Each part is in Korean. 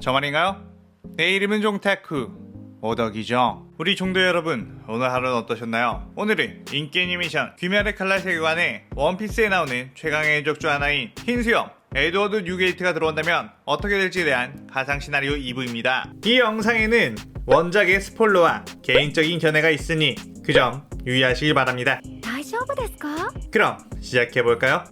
저 말인가요? 내 이름은 종타쿠 오덕이죠. 우리 종도 여러분, 오늘 하루는 어떠셨나요? 오늘은 인기 애니메이션 귀멸의 칼날 세계관에 원피스에 나오는 최강의 해적 중 하나인 흰수염 에드워드 뉴게이트가 들어온다면 어떻게 될지에 대한 가상 시나리오 2부입니다. 이 영상에는 원작의 스포일러와 개인적인 견해가 있으니 그 점 유의하시길 바랍니다. 大丈夫ですか? 그럼 시작해볼까요?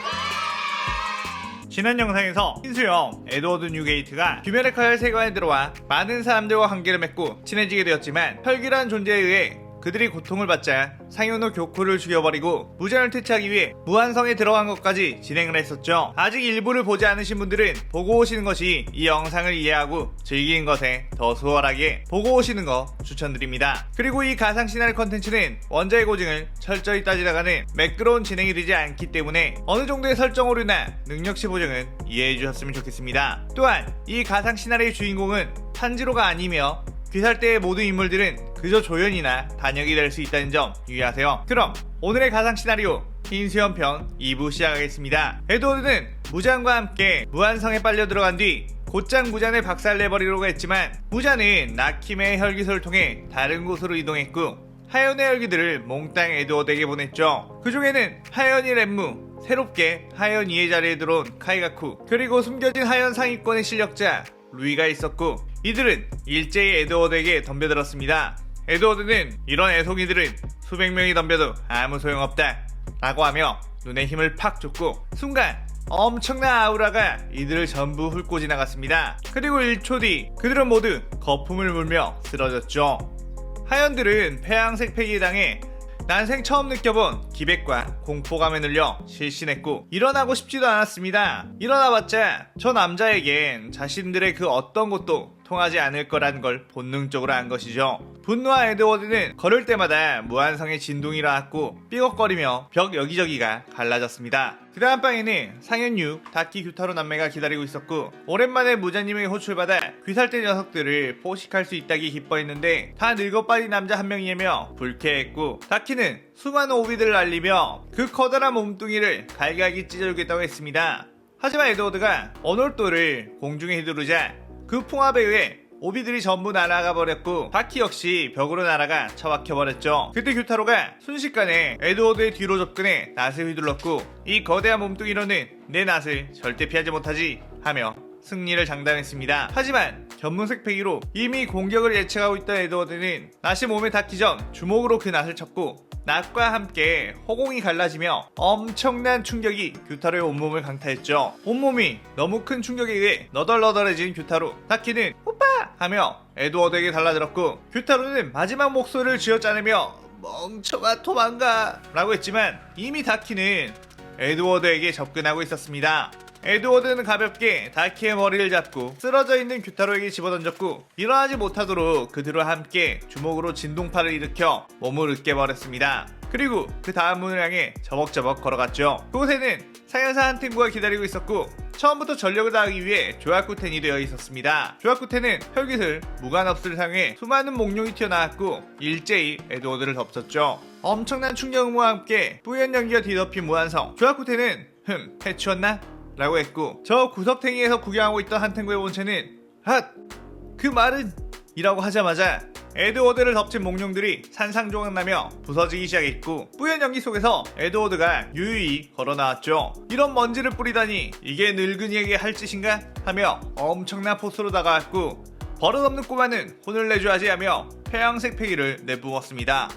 지난 영상에서 흰수염 에드워드 뉴게이트가 귀멸의 칼날 세계관에 들어와 많은 사람들과 관계를 맺고 친해지게 되었지만 혈기란 존재에 의해 그들이 고통을 받자 상현호 교쿠를 죽여버리고 무장을 퇴치하기 위해 무한성에 들어간 것까지 진행을 했었죠. 아직 일부를 보지 않으신 분들은 보고 오시는 것이 이 영상을 이해하고 즐기는 것에 더 수월하게 보고 오시는 거 추천드립니다. 그리고 이 가상 시나리오 컨텐츠는 원작의 고증을 철저히 따지다가는 매끄러운 진행이 되지 않기 때문에 어느 정도의 설정 오류나 능력치 보정은 이해해 주셨으면 좋겠습니다. 또한 이 가상 시나리오의 주인공은 탄지로가 아니며 귀살대의 모든 인물들은 그저 조연이나 단역이 될 수 있다는 점 유의하세요. 그럼 오늘의 가상 시나리오 흰수염 편 2부 시작하겠습니다. 에드워드는 무잔과 함께 무한성에 빨려 들어간 뒤 곧장 무잔을 박살내버리려고 했지만 무잔은 나킴의 혈기소를 통해 다른 곳으로 이동했고 하연의 혈기들을 몽땅 에드워드에게 보냈죠. 그 중에는 하연이 렘무, 새롭게 하연 2의 자리에 들어온 카이가쿠, 그리고 숨겨진 하연 상위권의 실력자 루이가 있었고 이들은 일제히 에드워드에게 덤벼들었습니다. 에드워드는 이런 애송이들은 수백 명이 덤벼도 아무 소용없다 라고 하며 눈에 힘을 팍 줬고 순간 엄청난 아우라가 이들을 전부 훑고 지나갔습니다. 그리고 1초 뒤 그들은 모두 거품을 물며 쓰러졌죠. 하연들은 폐양색 폐기에 당해 난생 처음 느껴본 기백과 공포감에 눌려 실신했고 일어나고 싶지도 않았습니다. 일어나봤자 저 남자에겐 자신들의 그 어떤 것도 통하지 않을 거라는 걸 본능적으로 안 것이죠. 분노한 에드워드는 걸을 때마다 무한성의 진동이 일어났고 삐걱거리며 벽 여기저기가 갈라졌습니다. 그 다음 방에는 상현유, 다키 규타로 남매가 기다리고 있었고 오랜만에 무자님에게 호출받아 귀살대 녀석들을 포식할 수 있다기 기뻐했는데 다 늙어빠진 남자 한 명이며 불쾌했고 다키는 수많은 오비들을 날리며 그 커다란 몸뚱이를 갈갈기 찢어주겠다고 했습니다. 하지만 에드워드가 언월도를 공중에 휘두르자 그 풍압에 의해 오비들이 전부 날아가 버렸고 다키 역시 벽으로 날아가 처박혀 버렸죠. 그때 규타로가 순식간에 에드워드의 뒤로 접근해 낫을 휘둘렀고 이 거대한 몸뚱이로는 내 낫을 절대 피하지 못하지 하며 승리를 장담했습니다. 하지만 견문색 패기로 이미 공격을 예측하고 있던 에드워드는 낫이 몸에 닿기 전 주먹으로 그 낫을 쳤고 낫과 함께 허공이 갈라지며 엄청난 충격이 규타로의 온몸을 강타했죠. 온몸이 너무 큰 충격에 의해 너덜너덜해진 규타로, 다키는 오빠! 하며 에드워드에게 달라들었고 규타로는 마지막 목소리를 쥐어짜내며 멍청아 도망가! 라고 했지만 이미 다키는 에드워드에게 접근하고 있었습니다. 에드워드는 가볍게 다키의 머리를 잡고 쓰러져 있는 규타로에게 집어던졌고 일어나지 못하도록 그들과 함께 주먹으로 진동파를 일으켜 몸을 으깨버렸습니다. 그리고 그 다음 문을 향해 저벅저벅 걸어갔죠. 그곳에는 상현사 한텐구가 기다리고 있었고 처음부터 전력을 다하기 위해 조야쿠텐이 되어 있었습니다. 조야쿠텐은 혈기술 무관업술을 사용해 수많은 몽룡이 튀어나왔고 일제히 에드워드를 덮쳤죠. 엄청난 충격음과 함께 뿌연 연기가 뒤덮인 무한성. 조야쿠텐은 해치웠나? 라고 했고 저 구석탱이에서 구경하고 있던 한텐구의 본체는 핫! 그 말은! 이라고 하자마자 에드워드를 덮친 몽룡들이 산상조각나며 부서지기 시작했고 뿌연 연기 속에서 에드워드가 유유히 걸어나왔죠. 이런 먼지를 뿌리다니 이게 늙은이에게 할 짓인가? 하며 엄청난 포스로 다가왔고 버릇없는 꼬마는 혼을 내줘야지 하며 폐양색 패기를 내뿜었습니다.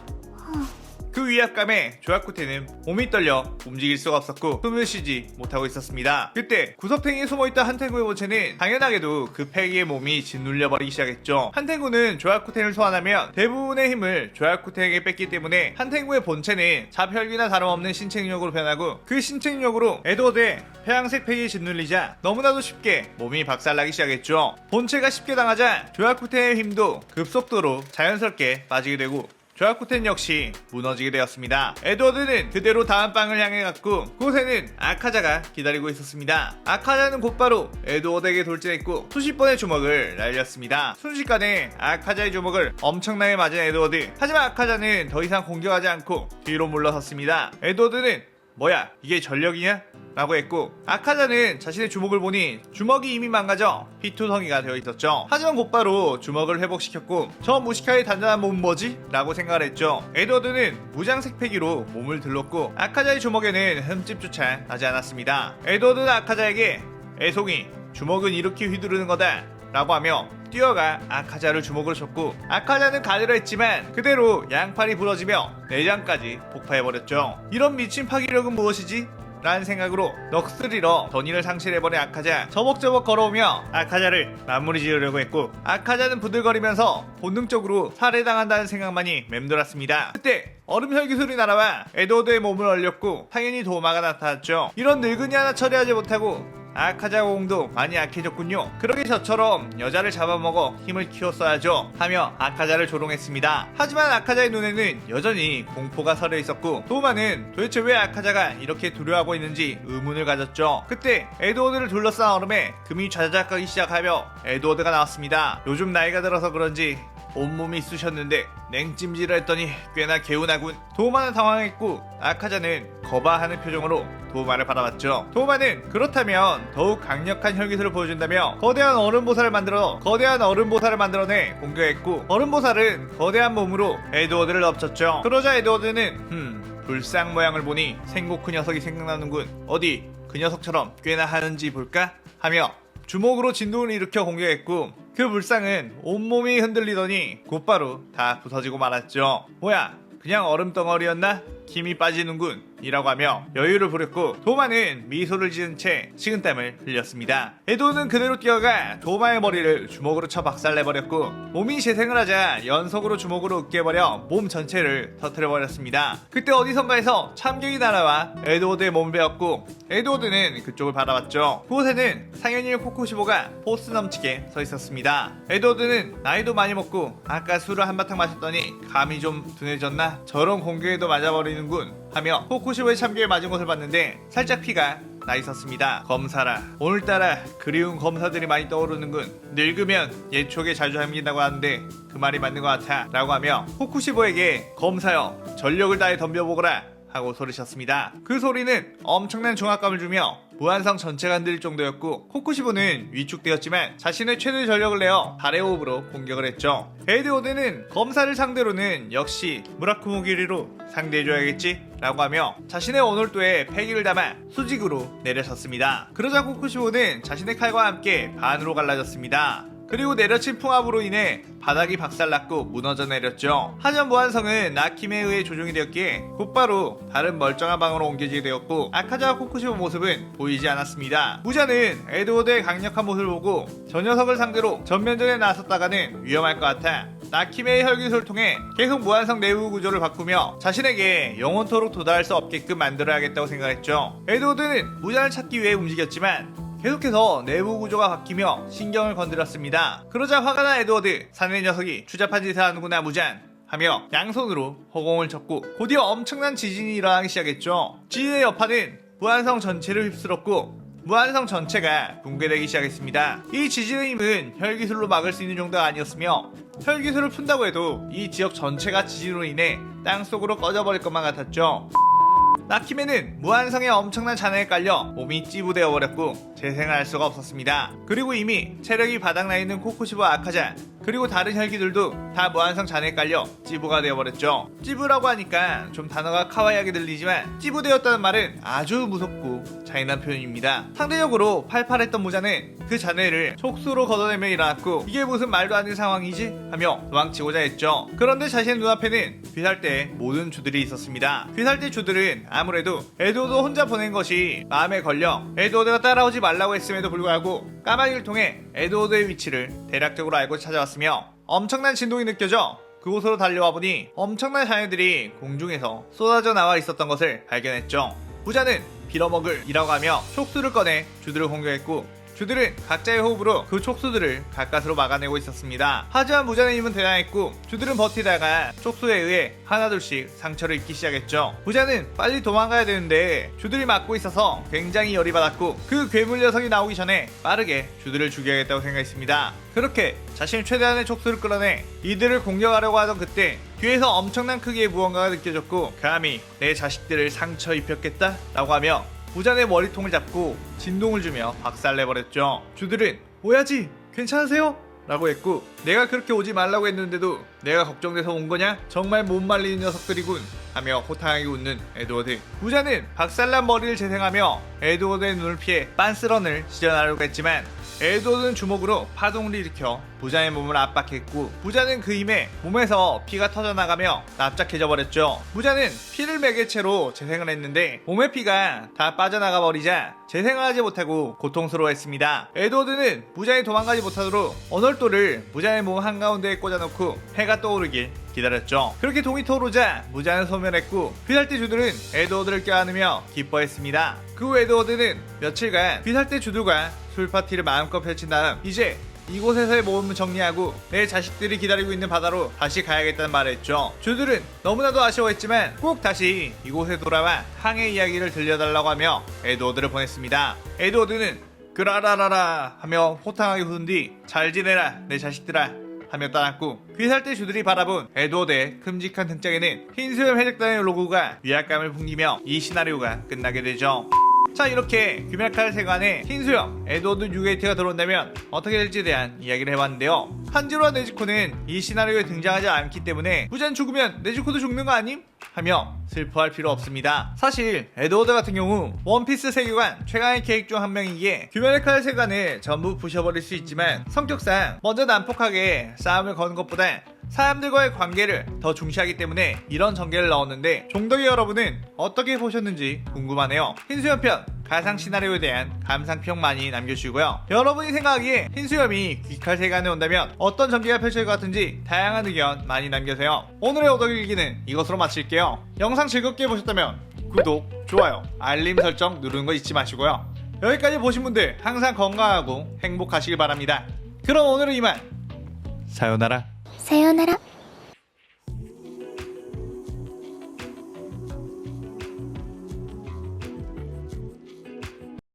그 위압감에 조야쿠텐은 몸이 떨려 움직일 수가 없었고 숨을 쉬지 못하고 있었습니다. 그때 구석탱이에 숨어있던 한텐구의 본체는 당연하게도 그 패기의 몸이 짓눌려버리기 시작했죠. 한텐구는 조야쿠텐을 소환하면 대부분의 힘을 조야쿠텐에게 뺐기 때문에 한텐구의 본체는 잡혈기나 다름없는 신체능력으로 변하고 그 신체능력으로 에드워드의 폐양색 패기에 짓눌리자 너무나도 쉽게 몸이 박살나기 시작했죠. 본체가 쉽게 당하자 조야쿠텐의 힘도 급속도로 자연스럽게 빠지게 되고 조야쿠텐 역시 무너지게 되었습니다. 에드워드는 그대로 다음 방을 향해 갔고 그곳에는 아카자가 기다리고 있었습니다. 아카자는 곧바로 에드워드에게 돌진했고 수십 번의 주먹을 날렸습니다. 순식간에 아카자의 주먹을 엄청나게 맞은 에드워드. 하지만 아카자는 더 이상 공격하지 않고 뒤로 물러섰습니다. 에드워드는 뭐야 이게 전력이냐? 라고 했고 아카자는 자신의 주먹을 보니 주먹이 이미 망가져 피투성이가 되어 있었죠. 하지만 곧바로 주먹을 회복시켰고 저 무식하게 단단한 몸은 뭐지? 라고 생각을 했죠. 에드워드는 무장색 패기로 몸을 들렀고 아카자의 주먹에는 흠집조차 나지 않았습니다. 에드워드는 아카자에게 애송이 주먹은 이렇게 휘두르는 거다 라고 하며 뛰어가 아카자를 주먹으로 쳤고 아카자는 가드를 했지만 그대로 양팔이 부러지며 내장까지 폭파해버렸죠. 이런 미친 파괴력은 무엇이지? 라는 생각으로 넋을 잃어 던인을 상실해버린 아카자 저벅저벅 걸어오며 아카자를 마무리 지으려고 했고 아카자는 부들거리면서 본능적으로 살해당한다는 생각만이 맴돌았습니다. 그때 얼음 혈기술이 날아와 에드워드의 몸을 얼렸고 당연히 도마가 나타났죠. 이런 늙은이 하나 처리하지 못하고 아카자 공도 많이 약해졌군요. 그러게 저처럼 여자를 잡아먹어 힘을 키웠어야죠 하며 아카자를 조롱했습니다. 하지만 아카자의 눈에는 여전히 공포가 서려 있었고 도마는 도대체 왜 아카자가 이렇게 두려워하고 있는지 의문을 가졌죠. 그때 에드워드를 둘러싼 얼음에 금이 좌자작 가기 시작하며 에드워드가 나왔습니다. 요즘 나이가 들어서 그런지 온몸이 쑤셨는데 냉찜질을 했더니 꽤나 개운하군. 도마는 당황했고 아카자는 거바하는 표정으로 도마를 바라봤죠. 도마는 그렇다면 더욱 강력한 혈기술을 보여준다며 거대한 얼음보살을 만들어내 공격했고 얼음보살은 거대한 몸으로 에드워드를 덮쳤죠. 그러자 에드워드는 불상 모양을 보니 생고크 녀석이 생각나는군. 어디 그 녀석처럼 꽤나 하는지 볼까? 하며 주먹으로 진동을 일으켜 공격했고 그 불상은 온몸이 흔들리더니 곧바로 다 부서지고 말았죠. 뭐야 그냥 얼음덩어리였나? 힘이 빠지는군 이라고 하며 여유를 부렸고 도마는 미소를 지은 채 식은땀을 흘렸습니다. 에드워드는 그대로 뛰어가 도마의 머리를 주먹으로 쳐 박살내버렸고 몸이 재생을 하자 연속으로 주먹으로 으깨버려 몸 전체를 터뜨려버렸습니다. 그때 어디선가에서 참견이 날아와 에드워드의 몸을 베었고 에드워드는 그쪽을 바라봤죠. 그곳에는 상현이의 코코시보가 포스 넘치게 서 있었습니다. 에드워드는 나이도 많이 먹고 아까 술을 한바탕 마셨더니 감이 좀 둔해졌나? 저런 공격에도 맞아버리는군 하며 코코시보의 참교에 맞은 것을 봤는데 살짝 피가 나 있었습니다. 검사라. 오늘따라 그리운 검사들이 많이 떠오르는군. 늙으면 예촉에 자주 잠긴다고 하는데 그 말이 맞는 것 같아 라고 하며 코코시보에게 검사여 전력을 다해 덤벼보거라 하고 소리쳤습니다. 그 소리는 엄청난 중압감을 주며 무한성 전체가 흔들릴 정도였고 코코시보는 위축되었지만 자신의 최대 전력을 내어 발의 호흡으로 공격을 했죠. 에드워드는 검사를 상대로는 역시 무라쿠모기리로 상대해줘야겠지 라고 하며 자신의 오놀도에 패기를 담아 수직으로 내려섰습니다. 그러자 코코시보는 자신의 칼과 함께 반으로 갈라졌습니다. 그리고 내려친 풍압으로 인해 바닥이 박살났고 무너져 내렸죠. 하지만 무한성은 나킴에 의해 조종이 되었기에 곧바로 다른 멀쩡한 방으로 옮겨지게 되었고 아카자와 코코시보 모습은 보이지 않았습니다. 무자는 에드워드의 강력한 모습을 보고 저 녀석을 상대로 전면전에 나섰다가는 위험할 것 같아 나키메의 혈기술을 통해 계속 무한성 내부 구조를 바꾸며 자신에게 영원토록 도달할 수 없게끔 만들어야겠다고 생각했죠. 에드워드는 무자를 찾기 위해 움직였지만 계속해서 내부 구조가 바뀌며 신경을 건드렸습니다. 그러자 화가 난 에드워드, 사내 녀석이 추잡한 짓을 하는구나 무잔 하며 양손으로 허공을 쳤고 곧이어 엄청난 지진이 일어나기 시작했죠. 지진의 여파는 무한성 전체를 휩쓸었고 무한성 전체가 붕괴되기 시작했습니다. 이 지진의 힘은 혈기술로 막을 수 있는 정도가 아니었으며 혈기술을 푼다고 해도 이 지역 전체가 지진으로 인해 땅속으로 꺼져버릴 것만 같았죠. 나키메는 무한성의 엄청난 잔해에 깔려 몸이 찌부되어 버렸고 재생을 할 수가 없었습니다. 그리고 이미 체력이 바닥나 있는 코코시보 아카자 그리고 다른 혈기들도 다 무한성 잔해에 깔려 찌부가 되어버렸죠. 찌부라고 하니까 좀 단어가 카와이하게 들리지만 찌부되었다는 말은 아주 무섭고 잔인한 표현입니다. 상대적으로 팔팔했던 무자는 그 잔해를 촉수로 걷어내며 일어났고 이게 무슨 말도 안 되는 상황이지? 하며 도망치고자 했죠. 그런데 자신의 눈앞에는 귀살대의 모든 주들이 있었습니다. 귀살대 주들은 아무래도 에드워드 혼자 보낸 것이 마음에 걸려 에드워드가 따라오지 말라고 했음에도 불구하고 까마귀를 통해 에드워드의 위치를 대략적으로 알고 찾아왔으며 엄청난 진동이 느껴져 그곳으로 달려와 보니 엄청난 자녀들이 공중에서 쏟아져 나와 있었던 것을 발견했죠. 부자는 빌어먹을 이라고 하며 촉수를 꺼내 주들을 공격했고 주들은 각자의 호흡으로 그 촉수들을 가까스로 막아내고 있었습니다. 하지만 무자의 힘은 대단했고 주들은 버티다가 촉수에 의해 하나둘씩 상처를 입기 시작했죠. 무자는 빨리 도망가야 되는데 주들이 막고 있어서 굉장히 열이 받았고 그 괴물 녀석이 나오기 전에 빠르게 주들을 죽여야겠다고 생각했습니다. 그렇게 자신 최대한의 촉수를 끌어내 이들을 공격하려고 하던 그때 뒤에서 엄청난 크기의 무언가가 느껴졌고 감히 내 자식들을 상처 입혔겠다 라고 하며 무자의 머리통을 잡고 진동을 주며 박살내버렸죠. 주들은 오야지 괜찮으세요? 라고 했고 내가 그렇게 오지 말라고 했는데도 내가 걱정돼서 온 거냐? 정말 못 말리는 녀석들이군 하며 호탕하게 웃는 에드워드. 무자는 박살난 머리를 재생하며 에드워드의 눈을 피해 빤스런을 시전하려고 했지만 에드워드는 주먹으로 파동을 일으켜 부자의 몸을 압박했고 부자는 그 힘에 몸에서 피가 터져나가며 납작해져 버렸죠. 부자는 피를 매개체로 재생을 했는데 몸의 피가 다 빠져나가 버리자 재생을 하지 못하고 고통스러워했습니다. 에드워드는 부자의 도망가지 못하도록 언월도를 부자의 몸 한가운데에 꽂아놓고 해가 떠오르길 기다렸죠. 그렇게 동이 터오르자 무자는 소멸했고 비살대 주들은 에드워드를 껴안으며 기뻐했습니다. 그 후 에드워드는 며칠간 비살대 주들과 술 파티를 마음껏 펼친 다음 이제 이곳에서의 모험을 정리하고 내 자식들이 기다리고 있는 바다로 다시 가야겠다는 말을 했죠. 주들은 너무나도 아쉬워했지만 꼭 다시 이곳에 돌아와 항해 이야기를 들려달라고 하며 에드워드를 보냈습니다. 에드워드는 그라라라라 하며 호탕하게 웃은 뒤 잘 지내라 내 자식들아 하며 떠났고 귀살대 주들이 바라본 에드워드의 큼직한 등장에는 흰수염 해적단의 로고가 위압감을 풍기며 이 시나리오가 끝나게 되죠. 자, 이렇게 귀멸칼 세관에 흰수염 에드워드 뉴게이트가 들어온다면 어떻게 될지에 대한 이야기를 해봤는데요. 한지로와 네즈코는 이 시나리오에 등장하지 않기 때문에 부자는 죽으면 네즈코도 죽는 거 아님? 하며 슬퍼할 필요 없습니다. 사실 에드워드 같은 경우 원피스 세계관 최강의 캐릭 중 한 명이기에 귀멸칼 세관을 전부 부셔버릴 수 있지만 성격상 먼저 난폭하게 싸움을 거는 것보다 사람들과의 관계를 더 중시하기 때문에 이런 전개를 넣었는데 종덕이 여러분은 어떻게 보셨는지 궁금하네요. 흰수염편 가상 시나리오에 대한 감상평 많이 남겨주시고요. 여러분이 생각하기에 흰수염이 귀칼 세관에 온다면 어떤 전개가 펼쳐질 것 같은지 다양한 의견 많이 남겨주세요. 오늘의 오덕일기는 이것으로 마칠게요. 영상 즐겁게 보셨다면 구독, 좋아요, 알림 설정 누르는 거 잊지 마시고요. 여기까지 보신 분들 항상 건강하고 행복하시길 바랍니다. 그럼 오늘은 이만. 사요나라.さようなら。